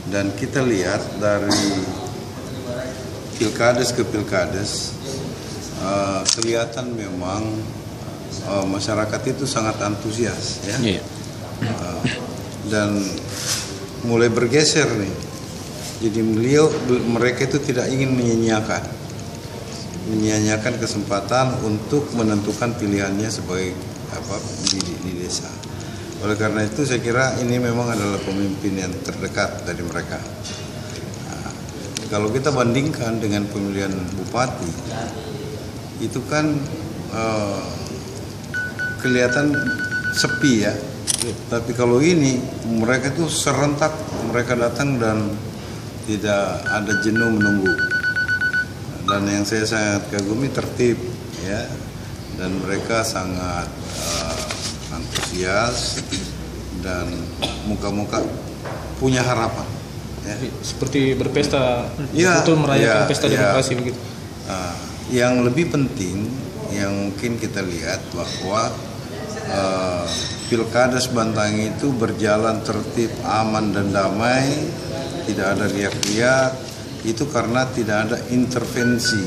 Dan kita lihat dari pilkades ke pilkades, kelihatan memang masyarakat itu sangat antusias, ya. Dan mulai bergeser nih. Jadi mereka itu tidak ingin menyanyiakan kesempatan untuk menentukan pilihannya sebagai di desa. Oleh karena itu saya kira ini memang adalah pemimpin yang terdekat dari mereka. Nah, kalau kita bandingkan dengan pemilihan bupati, itu kan kelihatan sepi, ya. Tapi kalau ini mereka itu serentak, mereka datang dan tidak ada jenuh menunggu. Dan yang saya sangat kagumi tertib, ya. Dan mereka sangat antusias dan muka-muka punya harapan, ya. Seperti berpesta, betul merayakan pesta demokrasi begitu. Yang lebih penting yang mungkin kita lihat bahwa Pilkades Bantaeng itu berjalan tertib, aman dan damai, tidak ada riak-riak, itu karena tidak ada intervensi